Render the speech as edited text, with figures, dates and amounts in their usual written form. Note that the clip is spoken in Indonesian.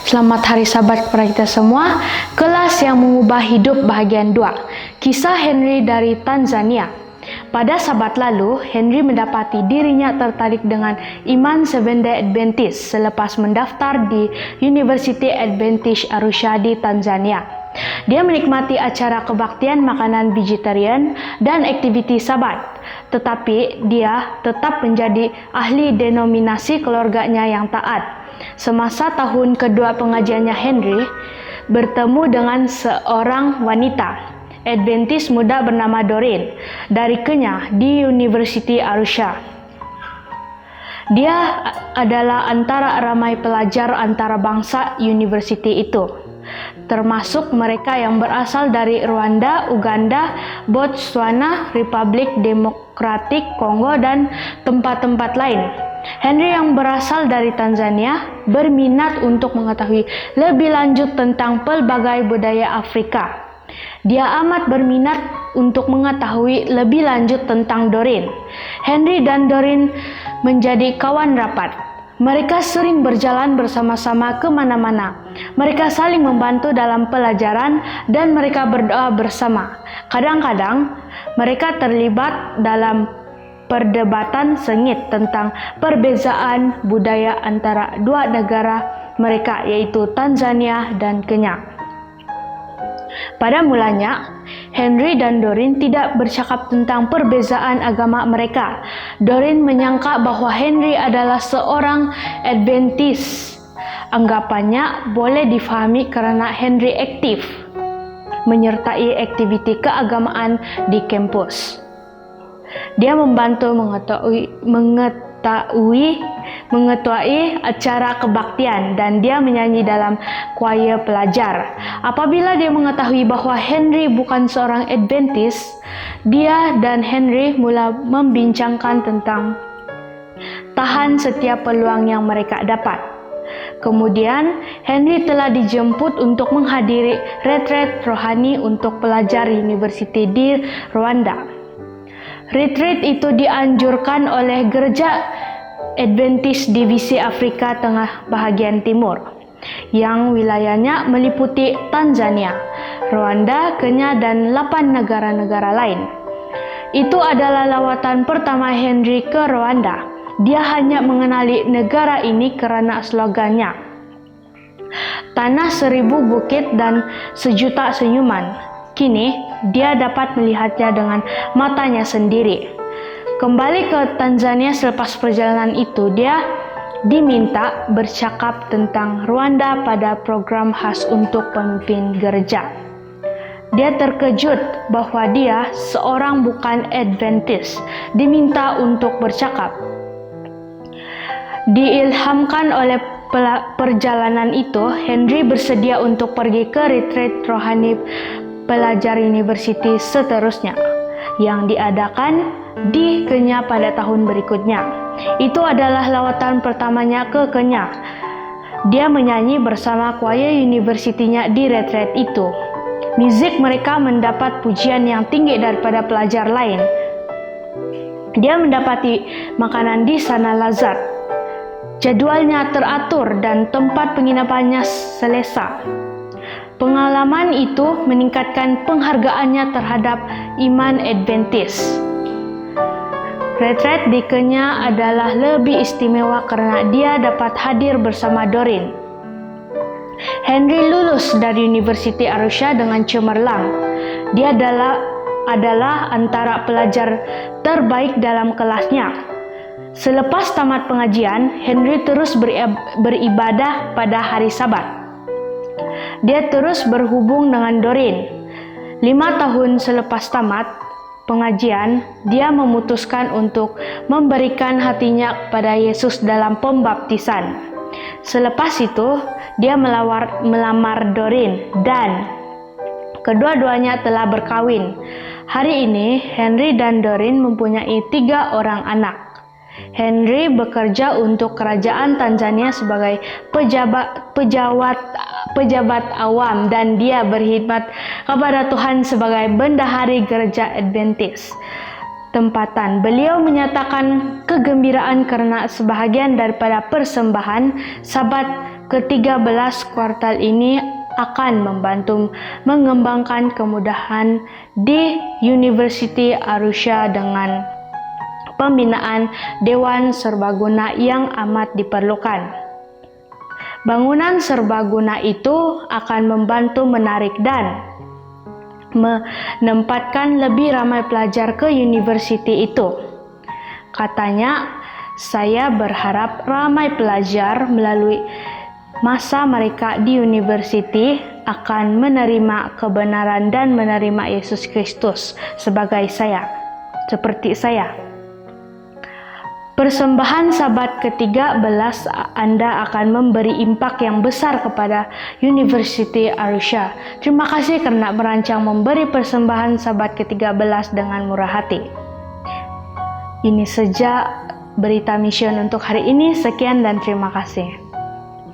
Selamat hari Sabat kepada kita semua. Kelas yang mengubah hidup bahagian 2. Kisah Henry dari Tanzania. Pada Sabat lalu, Henry mendapati dirinya tertarik dengan iman Seventh-day Adventist selepas mendaftar di University Adventist Arusha di Tanzania. Dia menikmati acara kebaktian makanan vegetarian dan aktiviti Sabat, tetapi dia tetap menjadi ahli denominasi keluarganya yang taat. Semasa tahun kedua pengajiannya, Henry bertemu dengan seorang wanita Adventist muda bernama Doreen dari Kenya di University Arusha. Dia adalah antara ramai pelajar antarabangsa university itu, termasuk mereka yang berasal dari Rwanda, Uganda, Botswana, Republik Demokratik Kongo, dan tempat-tempat lain. Henry yang berasal dari Tanzania berminat untuk mengetahui lebih lanjut tentang pelbagai budaya Afrika. Dia amat berminat untuk mengetahui lebih lanjut tentang Doreen. Henry dan Doreen menjadi kawan rapat. Mereka sering berjalan bersama-sama ke mana-mana. Mereka saling membantu dalam pelajaran dan mereka berdoa bersama. Kadang-kadang mereka terlibat dalam perdebatan sengit tentang perbezaan budaya antara dua negara mereka, yaitu Tanzania dan Kenya. Pada mulanya, Henry dan Doreen tidak bercakap tentang perbezaan agama mereka. Doreen menyangka bahwa Henry adalah seorang Adventist. Anggapannya boleh difahami karena Henry aktif menyertai aktiviti keagamaan di kampus. Dia membantu mengetuai acara kebaktian dan dia menyanyi dalam choir pelajar. Apabila dia mengetahui bahwa Henry bukan seorang Adventist, dia dan Henry mula membincangkan tentang tahan setiap peluang yang mereka dapat. Kemudian, Henry telah dijemput untuk menghadiri retreat rohani untuk pelajar universiti di Rwanda. Retreat itu dianjurkan oleh Gereja Adventist Divisi Afrika Tengah bahagian timur, yang wilayahnya meliputi Tanzania, Rwanda, Kenya, dan 8 negara-negara lain. Itu adalah lawatan pertama Henry ke Rwanda. Dia hanya mengenali negara ini karena slogannya, "Tanah 1000 bukit dan 1.000.000 senyuman." Kini, dia dapat melihatnya dengan matanya sendiri. Kembali ke Tanzania selepas perjalanan itu, dia diminta bercakap tentang Rwanda pada program khas untuk pemimpin gereja. Dia terkejut bahwa dia, seorang bukan Adventist, diminta untuk bercakap. Diilhamkan oleh perjalanan itu, Henry bersedia untuk pergi ke retreat rohani pelajar universiti seterusnya yang diadakan di Kenya pada tahun berikutnya. Itu adalah lawatan pertamanya ke Kenya. Dia menyanyi bersama choir universitinya di retreat itu. Musik mereka mendapat pujian yang tinggi daripada pelajar lain. Dia mendapati makanan di sana lazat. Jadwalnya teratur dan tempat penginapannya selesa. Pengalaman itu meningkatkan penghargaannya terhadap iman Adventist. Retreat di Kenya adalah lebih istimewa karena dia dapat hadir bersama Doreen. Henry lulus dari University Arusha dengan cemerlang. Dia adalah antara pelajar terbaik dalam kelasnya. Selepas tamat pengajian, Henry terus beribadah pada hari Sabat. Dia terus berhubung dengan Doreen. 5 tahun selepas tamat pengajian, dia memutuskan untuk memberikan hatinya kepada Yesus dalam pembaptisan. Selepas itu, dia melamar Doreen dan kedua-duanya telah berkawin. Hari ini, Henry dan Doreen mempunyai 3 orang anak. Henry bekerja untuk kerajaan Tanzania sebagai pejabat awam dan dia berkhidmat kepada Tuhan sebagai bendahari gereja Adventist tempatan. Beliau menyatakan kegembiraan karena sebahagian daripada persembahan Sabat ke-13 kuartal ini akan membantu mengembangkan kemudahan di University Arusha dengan pembinaan Dewan Serbaguna yang amat diperlukan. Bangunan serbaguna itu akan membantu menarik dan menempatkan lebih ramai pelajar ke universiti itu. Katanya, saya berharap ramai pelajar melalui masa mereka di universiti akan menerima kebenaran dan menerima Yesus Kristus seperti saya. Persembahan Sabat ke-13 Anda akan memberi impak yang besar kepada University Arusha. Terima kasih karena merancang memberi persembahan Sabat ke-13 dengan murah hati. Ini saja berita mission untuk hari ini. Sekian dan terima kasih.